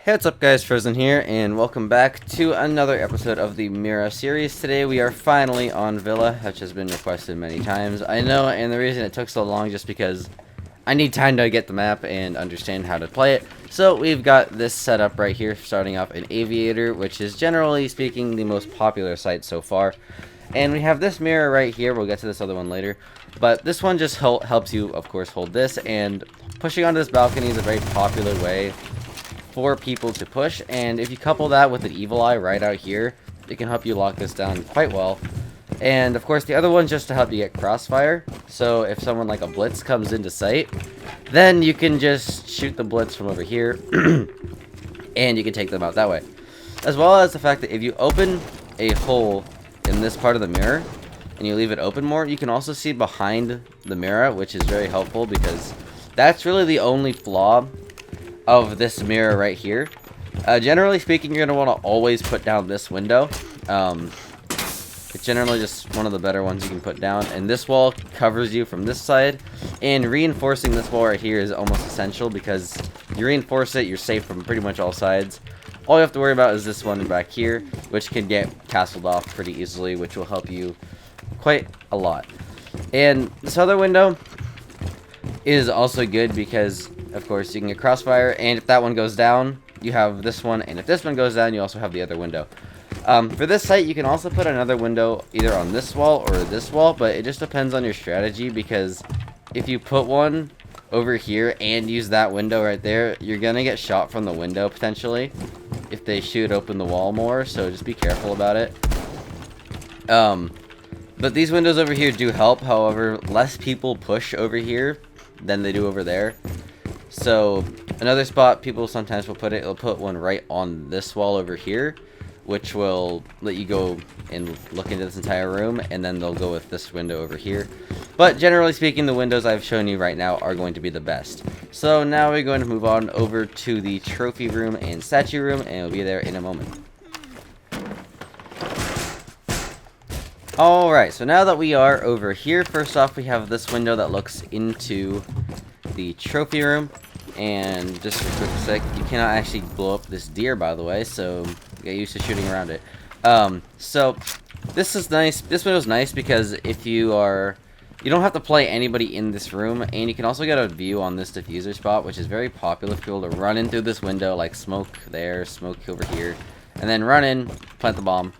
Hey, what's up guys, Frozen here, and welcome back to another episode of the Mira series. Today we are finally on Villa, which has been requested many times. I know, and the reason it took so long just because I need time to get the map and understand how to play it. So we've got this setup right here, starting off in Aviator, which is generally speaking the most popular site so far. And we have this mirror right here. We'll get to this other one later. But this one just helps you, of course, hold this. And pushing onto this balcony is a very popular way for people to push, and if you couple that with an evil eye right out here, it can help you lock this down quite well. And of course the other one's just to help you get crossfire, so if someone like a blitz comes into sight, then you can just shoot the blitz from over here and you can take them out that way. As well as the fact that if you open a hole in this part of the mirror and you leave it open more, you can also see behind the mirror, which is very helpful because that's really the only flaw of this mirror right here. Generally speaking, you're going to want to always put down this window. It's generally just one of the better ones you can put down, and this wall covers you from this side, and reinforcing this wall right here is almost essential because you reinforce it, you're safe from pretty much all sides. All you have to worry about is this one back here, which can get castled off pretty easily, which will help you quite a lot. And this other window is also good because, of course, you can get crossfire, and if that one goes down, you have this one, and if this one goes down, you also have the other window. For this site, you can also put another window either on this wall or this wall, but it just depends on your strategy, because if you put one over here and use that window right there, you're gonna get shot from the window, potentially, if they shoot open the wall more, so just be careful about it. But these windows over here do help, however, less people push over here than they do over there. So another spot people sometimes will put it, they'll put one right on this wall over here, which will let you go and look into this entire room, and then they'll go with this window over here. But generally speaking, the windows I've shown you right now are going to be the best. So now we're going to move on over to the trophy room and statue room, and we'll be there in a moment. Alright, so now that we are over here, first off we have this window that looks into the trophy room. And just for a quick sec, you cannot actually blow up this deer, by the way, so get used to shooting around it. So this is nice. This window's nice because if you don't have to play anybody in this room, and you can also get a view on this diffuser spot, which is very popular for people to run in through this window, like smoke there, smoke over here, and then run in, plant the bomb,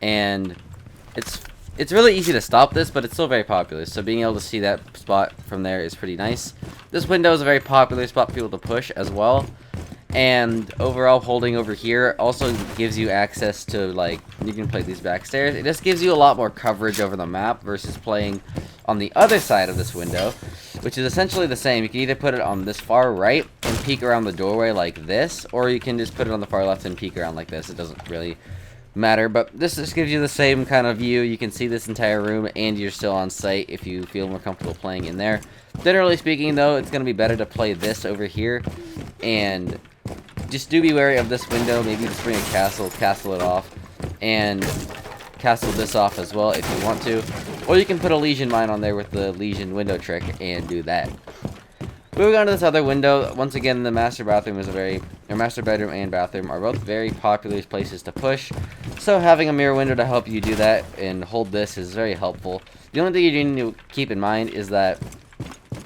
and it's really easy to stop this, but it's still very popular, so being able to see that spot from there is pretty nice. This window is a very popular spot for people to push as well, and overall holding over here also gives you access to, like, you can play these back stairs. It just gives you a lot more coverage over the map versus playing on the other side of this window, which is essentially the same. You can either put it on this far right and peek around the doorway like this, or you can just put it on the far left and peek around like this. It doesn't really matter, but this just gives you the same kind of view. You can see this entire room, and you're still on site if you feel more comfortable playing in there. Generally speaking, though, it's going to be better to play this over here, and just do be wary of this window. Maybe just bring a castle it off, and castle this off as well if you want to, or you can put a Legion mine on there with the Legion window trick and do that. Moving on to this other window, once again, the master bathroom is master bedroom and bathroom are both very popular places to push, so having a mirror window to help you do that and hold this is very helpful. The only thing you need to keep in mind is that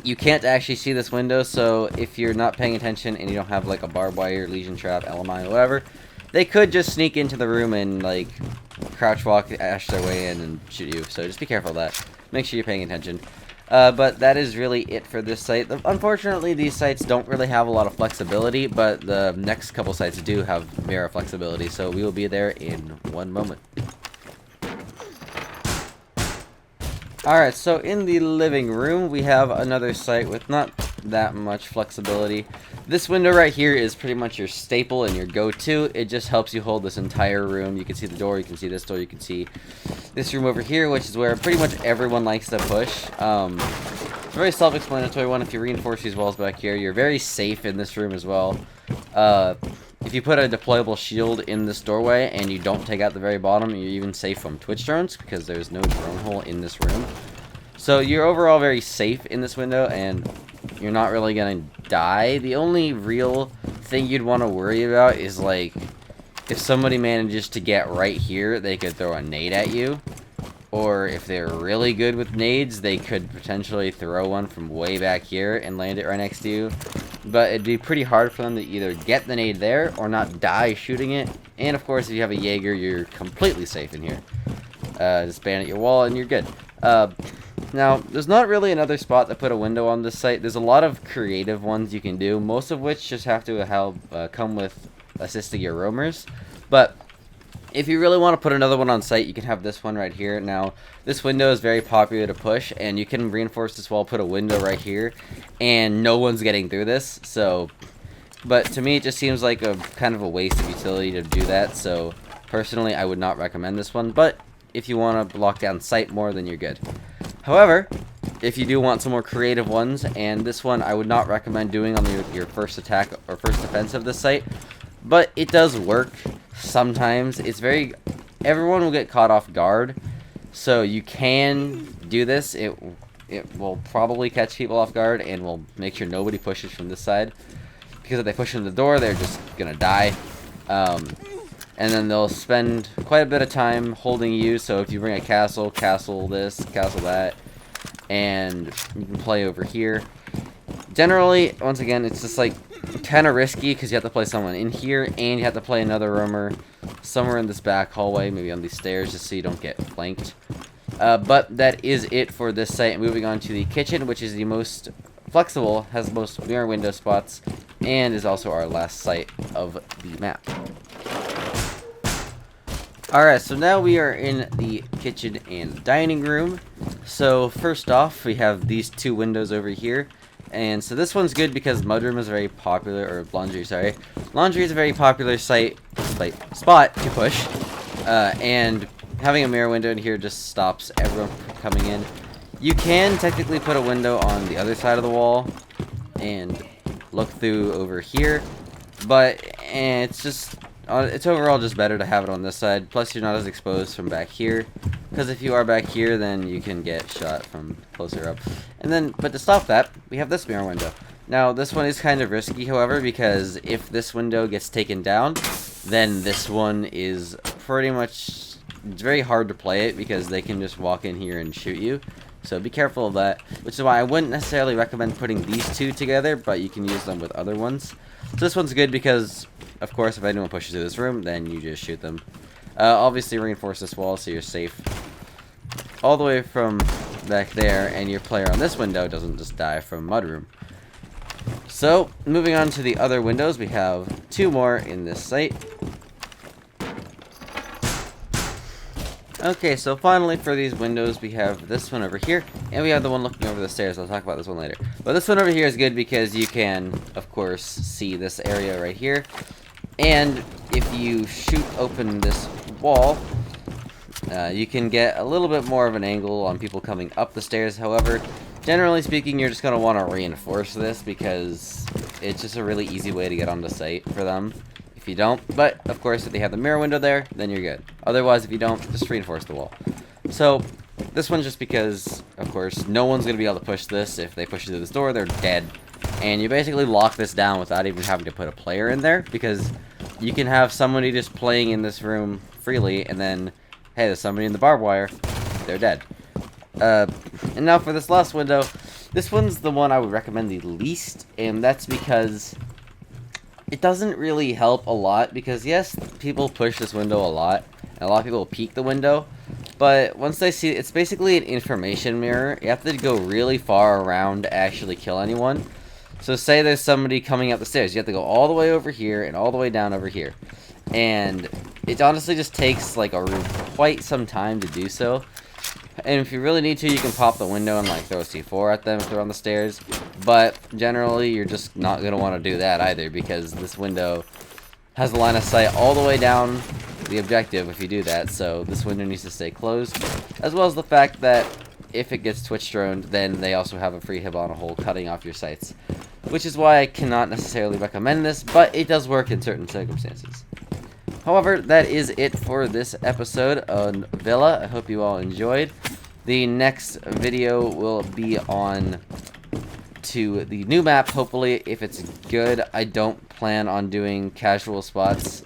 you can't actually see this window, so if you're not paying attention and you don't have like a barbed wire, Legion trap, LMI, whatever, they could just sneak into the room and like crouch walk, ash their way in and shoot you, so just be careful of that. Make sure you're paying attention. But that is really it for this site. Unfortunately, these sites don't really have a lot of flexibility, but the next couple sites do have mirror flexibility, so we will be there in one moment. Alright, so in the living room, we have another site with not that much flexibility. This window right here is pretty much your staple and your go-to. It just helps you hold this entire room. You can see the door, you can see this door, you can see this room over here, which is where pretty much everyone likes to push. It's a very self-explanatory one. If you reinforce these walls back here, you're very safe in this room as well. If you put a deployable shield in this doorway and you don't take out the very bottom, you're even safe from Twitch drones because there's no drone hole in this room. So you're overall very safe in this window, and you're not really going to die. The only real thing you'd want to worry about is, like, if somebody manages to get right here, they could throw a nade at you. Or if they're really good with nades, they could potentially throw one from way back here and land it right next to you. But it'd be pretty hard for them to either get the nade there or not die shooting it. And of course, if you have a Jaeger, you're completely safe in here. Just ban at your wall and you're good. Now, there's not really another spot to put a window on this site. There's a lot of creative ones you can do, most of which just have to come with assisting your roamers. But if you really want to put another one on site, you can have this one right here. Now, this window is very popular to push, and you can reinforce this wall, put a window right here, and no one's getting through this. So, but to me, it just seems like a kind of a waste of utility to do that. So, personally, I would not recommend this one. But if you want to lock down site more, then you're good. However, if you do want some more creative ones, and this one I would not recommend doing on your first attack or first defense of the site, but it does work sometimes. Everyone will get caught off guard, so you can do this. It will probably catch people off guard and will make sure nobody pushes from this side, because if they push into the door, they're just gonna die. And then they'll spend quite a bit of time holding you. So if you bring a castle this, castle that, and you can play over here. Generally, once again, it's just like kind of risky because you have to play someone in here and you have to play another roamer somewhere in this back hallway, maybe on these stairs, just so you don't get flanked. But that is it for this site. Moving on to the kitchen, which is the most flexible, has the most mirror window spots, and is also our last site of the map. Alright, so now we are in the kitchen and dining room. So first off, we have these two windows over here. And so this one's good because mudroom is very popular, or laundry, sorry. Laundry is a very popular spot to push. And having a mirror window in here just stops everyone from coming in. You can technically put a window on the other side of the wall and look through over here. But it's overall just better to have it on this side. Plus, you're not as exposed from back here. Because if you are back here, then you can get shot from closer up. But to stop that, we have this mirror window. Now, this one is kind of risky, however, because if this window gets taken down, then this one is pretty much, it's very hard to play it because they can just walk in here and shoot you. So be careful of that, which is why I wouldn't necessarily recommend putting these two together, but you can use them with other ones. So this one's good because, of course, if anyone pushes through this room, then you just shoot them. Obviously reinforce this wall so you're safe all the way from back there, and your player on this window doesn't just die from mudroom. So, moving on to the other windows, we have two more in this site. Okay, so finally for these windows, we have this one over here, and we have the one looking over the stairs. I'll talk about this one later. But this one over here is good because you can, of course, see this area right here. And if you shoot open this wall, you can get a little bit more of an angle on people coming up the stairs. However, generally speaking, you're just going to want to reinforce this because it's just a really easy way to get onto site for them. If you don't, but of course if they have the mirror window there, then you're good. Otherwise, if you don't, just reinforce the wall. So this one's just because, of course, no one's going to be able to push this. If they push through this door, they're dead. And you basically lock this down without even having to put a player in there, because you can have somebody just playing in this room freely, and then, hey, there's somebody in the barbed wire, they're dead. And now for this last window, this one's the one I would recommend the least, and that's because it doesn't really help a lot, because yes, people push this window a lot, and a lot of people peek the window, but once they see it's basically an information mirror. You have to go really far around to actually kill anyone. So say there's somebody coming up the stairs, you have to go all the way over here and all the way down over here. And it honestly just takes like quite some time to do so. And if you really need to, you can pop the window and like throw a C4 at them if they're on the stairs. But generally, you're just not going to want to do that either, because this window has a line of sight all the way down the objective if you do that. So this window needs to stay closed, as well as the fact that if it gets twitch droned, then they also have a free Hibana hole cutting off your sights. Which is why I cannot necessarily recommend this, but it does work in certain circumstances. However, that is it for this episode on Villa. I hope you all enjoyed. The next video will be on to the new map, hopefully, if it's good. I don't plan on doing casual spots.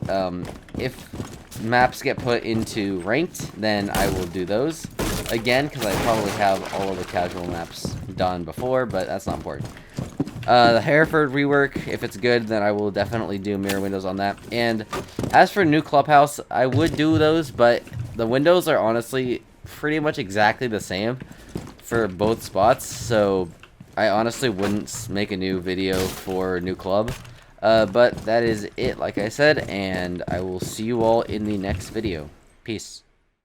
If maps get put into ranked, then I will do those again, because I probably have all of the casual maps done before, but that's not important. The Hereford rework, if it's good, then I will definitely do mirror windows on that. And as for new clubhouse, I would do those, but the windows are honestly pretty much exactly the same for both spots, so I honestly wouldn't make a new video for new club. But that is it, like I said, and I will see you all in the next video. Peace.